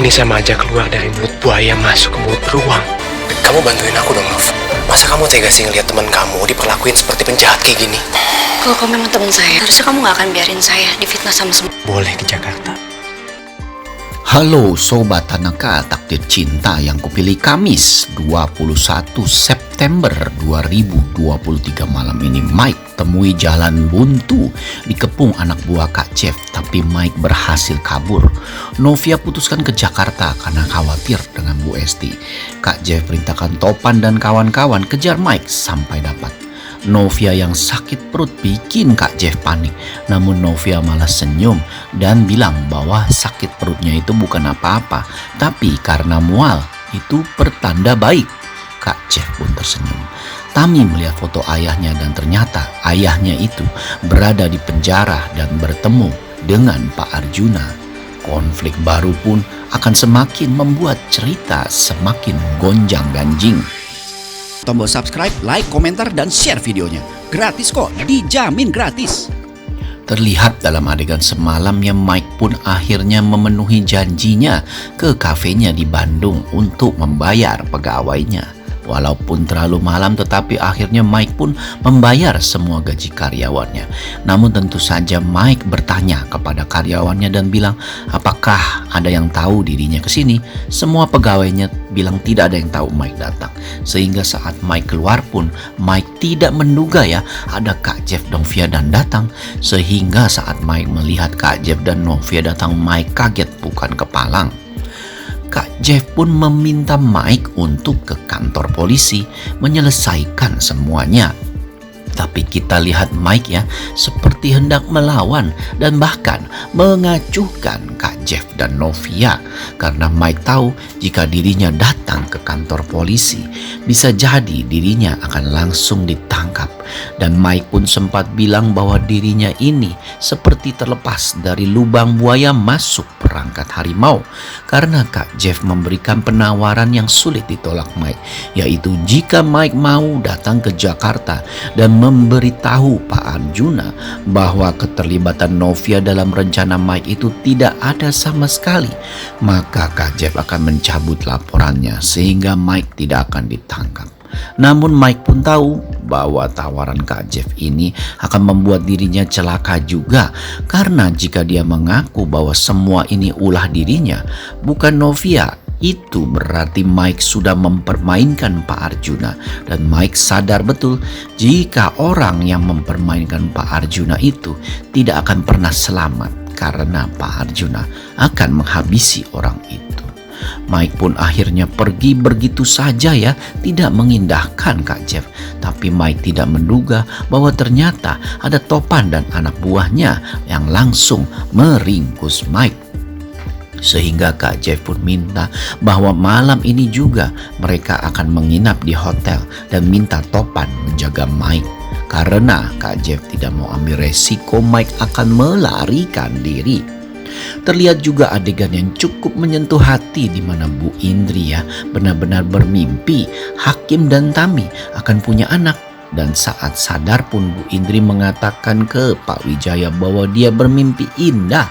ini sama aja keluar dari mulut buaya masuk ke mulut beruang. Kamu bantuin aku dong, Nov. Masa kamu tega sih ngeliat teman kamu diperlakuin seperti penjahat kayak gini? Kalau kamu memang teman saya, harusnya kamu gak akan biarin saya difitnah sama semua. Boleh di Jakarta. Halo Sobat Tanaka Takdir Cinta yang kupilih Kamis 21 September 2023 malam ini. Mike temui jalan buntu dikepung anak buah Kak Jeff, tapi Mike berhasil kabur. Novia putuskan ke Jakarta karena khawatir dengan Bu Esti. Kak Jeff perintahkan Topan dan kawan-kawan kejar Mike sampai dapat. Novia yang sakit perut bikin Kak Jeff panik. Namun Novia malah senyum dan bilang bahwa sakit perutnya itu bukan apa-apa, tapi karena mual itu pertanda baik. Kak Jeff pun tersenyum. Tami melihat foto ayahnya dan ternyata ayahnya itu berada di penjara dan bertemu dengan Pak Arjuna. Konflik baru pun akan semakin membuat cerita semakin gonjang-ganjing. Tombol subscribe, like, komentar, dan share videonya. Gratis kok, dijamin gratis. Terlihat dalam adegan semalamnya Mike pun akhirnya memenuhi janjinya ke kafenya di Bandung untuk membayar pegawainya. Walaupun terlalu malam tetapi akhirnya Mike pun membayar semua gaji karyawannya. Namun tentu saja Mike bertanya kepada karyawannya dan bilang apakah ada yang tahu dirinya ke sini. Semua pegawainya bilang tidak ada yang tahu Mike datang. Sehingga saat Mike keluar pun Mike tidak menduga ya ada Kak Jeff dan Novia dan datang. Sehingga saat Mike melihat Kak Jeff dan Novia datang, Mike kaget bukan kepalang. Kak Jeff pun meminta Mike untuk ke kantor polisi menyelesaikan semuanya. Tapi kita lihat Mike ya seperti hendak melawan dan bahkan mengacuhkan Kak Jeff dan Novia. Karena Mike tahu jika dirinya datang ke kantor polisi bisa jadi dirinya akan langsung ditangkap. Dan Mike pun sempat bilang bahwa dirinya ini seperti terlepas dari lubang buaya masuk perangkat harimau. Karena Kak Jeff memberikan penawaran yang sulit ditolak Mike, yaitu jika Mike mau datang ke Jakarta dan memberitahu Pak Arjuna bahwa keterlibatan Novia dalam rencana Mike itu tidak ada sama sekali, maka Kak Jeff akan mencabut laporannya sehingga Mike tidak akan ditangkap. Namun Mike pun tahu bahwa tawaran Kak Jeff ini akan membuat dirinya celaka juga. Karena jika dia mengaku bahwa semua ini ulah dirinya, bukan Novia, itu berarti Mike sudah mempermainkan Pak Arjuna. Dan Mike sadar betul jika orang yang mempermainkan Pak Arjuna itu tidak akan pernah selamat, karena Pak Arjuna akan menghabisi orang itu. Mike pun akhirnya pergi begitu saja ya, tidak mengindahkan Kak Jeff. Tapi Mike tidak menduga bahwa ternyata ada Topan dan anak buahnya yang langsung meringkus Mike. Sehingga Kak Jeff pun minta bahwa malam ini juga mereka akan menginap di hotel dan minta Topan menjaga Mike. Karena Kak Jeff tidak mau ambil resiko Mike akan melarikan diri. Terlihat juga adegan yang cukup menyentuh hati di mana Bu Indri ya benar-benar bermimpi Hakim dan Tami akan punya anak. Dan saat sadar pun Bu Indri mengatakan ke Pak Wijaya bahwa dia bermimpi indah.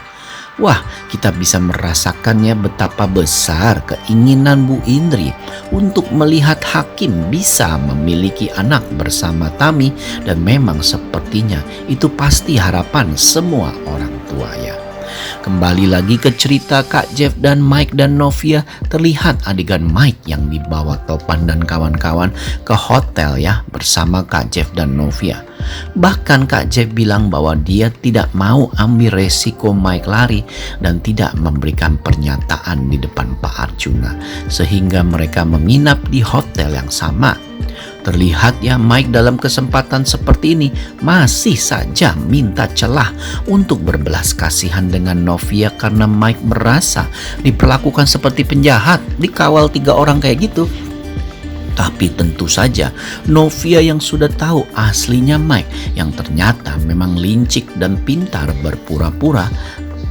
Wah, kita bisa merasakannya betapa besar keinginan Bu Indri untuk melihat Hakim bisa memiliki anak bersama Tami. Dan memang sepertinya itu pasti harapan semua orang tua ya. Kembali lagi ke cerita Kak Jeff dan Mike dan Novia. Terlihat adegan Mike yang dibawa Topan dan kawan-kawan ke hotel ya bersama Kak Jeff dan Novia. Bahkan Kak Jeff bilang bahwa dia tidak mau ambil resiko Mike lari dan tidak memberikan pernyataan di depan Pak Arjuna. Sehingga mereka menginap di hotel yang sama. Terlihat ya Mike dalam kesempatan seperti ini masih saja minta celah untuk berbelas kasihan dengan Novia karena Mike merasa diperlakukan seperti penjahat, dikawal 3 orang kayak gitu. Tapi tentu saja Novia yang sudah tahu aslinya Mike yang ternyata memang lincik dan pintar berpura-pura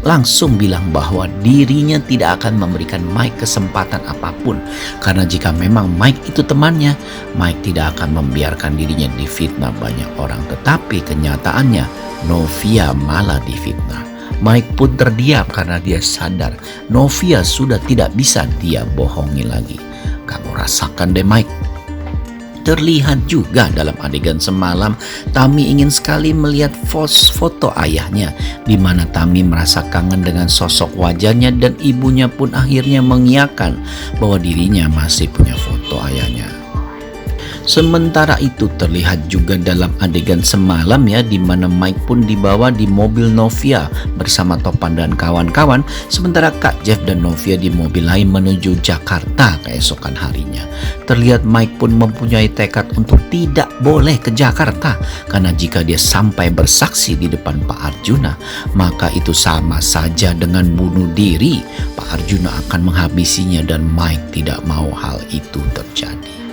langsung bilang bahwa dirinya tidak akan memberikan Mike kesempatan apapun. Karena jika memang Mike itu temannya, Mike tidak akan membiarkan dirinya difitnah banyak orang. Tetapi kenyataannya Novia malah difitnah. Mike pun terdiam karena dia sadar Novia sudah tidak bisa dia bohongi lagi. Kamu rasakan deh Mike. Terlihat juga dalam adegan semalam, Tami ingin sekali melihat foto ayahnya, di mana Tami merasa kangen dengan sosok wajahnya dan ibunya pun akhirnya mengiyakan bahwa dirinya masih punya foto ayahnya. Sementara itu terlihat juga dalam adegan semalam ya, di mana Mike pun dibawa di mobil Novia bersama Topan dan kawan-kawan, sementara Kak Jeff dan Novia di mobil lain menuju Jakarta keesokan harinya. Terlihat Mike pun mempunyai tekad untuk tidak boleh ke Jakarta, karena jika dia sampai bersaksi di depan Pak Arjuna, maka itu sama saja dengan bunuh diri. Pak Arjuna akan menghabisinya dan Mike tidak mau hal itu terjadi.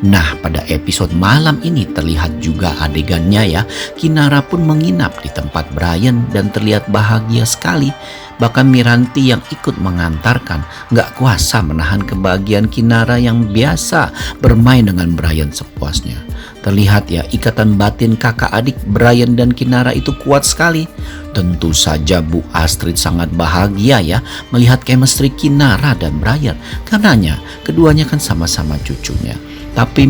Nah, pada episode malam ini terlihat juga adegannya ya, Kinara pun menginap di tempat Brian dan terlihat bahagia sekali. Bahkan Miranti yang ikut mengantarkan gak kuasa menahan kebahagiaan Kinara yang biasa bermain dengan Brian sepuasnya. Terlihat ya, ikatan batin kakak adik Brian dan Kinara itu kuat sekali. Tentu saja Bu Astrid sangat bahagia ya melihat chemistry Kinara dan Brian, karenanya keduanya kan sama-sama cucunya. Tapi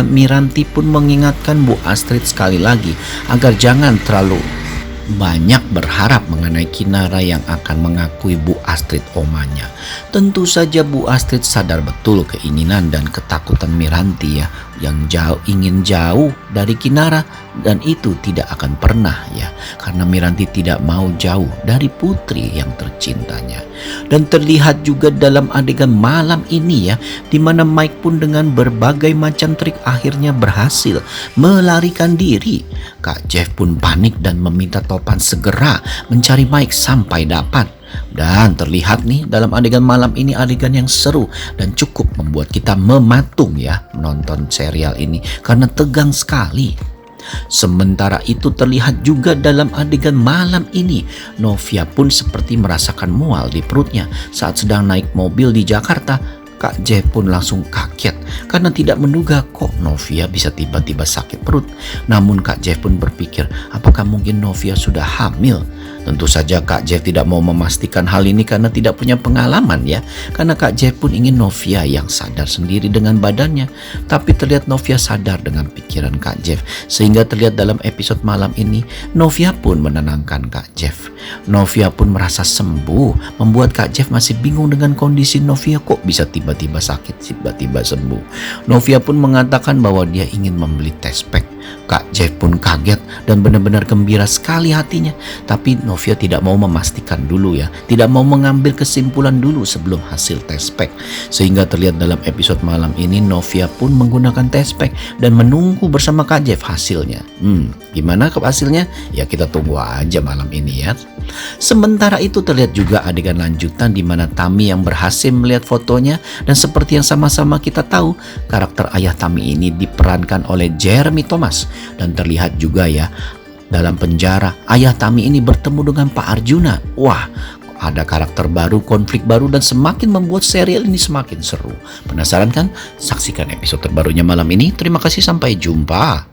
Miranti pun mengingatkan Bu Astrid sekali lagi agar jangan terlalu banyak berharap mengenai Kinara yang akan mengakui Bu Astrid omanya. Tentu saja Bu Astrid sadar betul keinginan dan ketakutan Miranti ya, yang ingin jauh dari Kinara, dan itu tidak akan pernah ya, karena Miranti tidak mau jauh dari putri yang tercintanya. Dan terlihat juga dalam adegan malam ini ya, di mana Mike pun dengan berbagai macam trik akhirnya berhasil melarikan diri. Kak Jeff pun panik dan meminta Topan segera mencari Mike sampai dapat. Dan terlihat nih dalam adegan malam ini adegan yang seru dan cukup membuat kita mematung ya menonton serial ini karena tegang sekali. Sementara itu terlihat juga dalam adegan malam ini Novia pun seperti merasakan mual di perutnya saat sedang naik mobil di Jakarta. Kak Jeff pun langsung kaget karena tidak menduga kok Novia bisa tiba-tiba sakit perut. Namun Kak Jeff pun berpikir apakah mungkin Novia sudah hamil. Tentu saja Kak Jeff tidak mau memastikan hal ini karena tidak punya pengalaman ya. Karena Kak Jeff pun ingin Novia yang sadar sendiri dengan badannya. Tapi terlihat Novia sadar dengan pikiran Kak Jeff. Sehingga terlihat dalam episode malam ini Novia pun menenangkan Kak Jeff. Novia pun merasa sembuh, membuat Kak Jeff masih bingung dengan kondisi Novia kok bisa tiba-tiba sakit, tiba-tiba sembuh. Novia pun mengatakan bahwa dia ingin membeli test pack. Kak Jeff pun kaget dan benar-benar gembira sekali hatinya. Tapi Novia tidak mau memastikan dulu ya, tidak mau mengambil kesimpulan dulu sebelum hasil test pack. Sehingga terlihat dalam episode malam ini Novia pun menggunakan test pack dan menunggu bersama Kak Jeff hasilnya. Gimana hasilnya? Ya kita tunggu aja malam ini ya. Sementara itu terlihat juga adegan lanjutan di mana Tami yang berhasil melihat fotonya, dan seperti yang sama-sama kita tahu karakter ayah Tami ini diperankan oleh Jeremy Thomas. Dan terlihat juga ya dalam penjara ayah Tami ini bertemu dengan Pak Arjuna. Wah, ada karakter baru, konflik baru, dan semakin membuat serial ini semakin seru. Penasaran kan? Saksikan episode terbarunya malam ini. Terima kasih, sampai jumpa.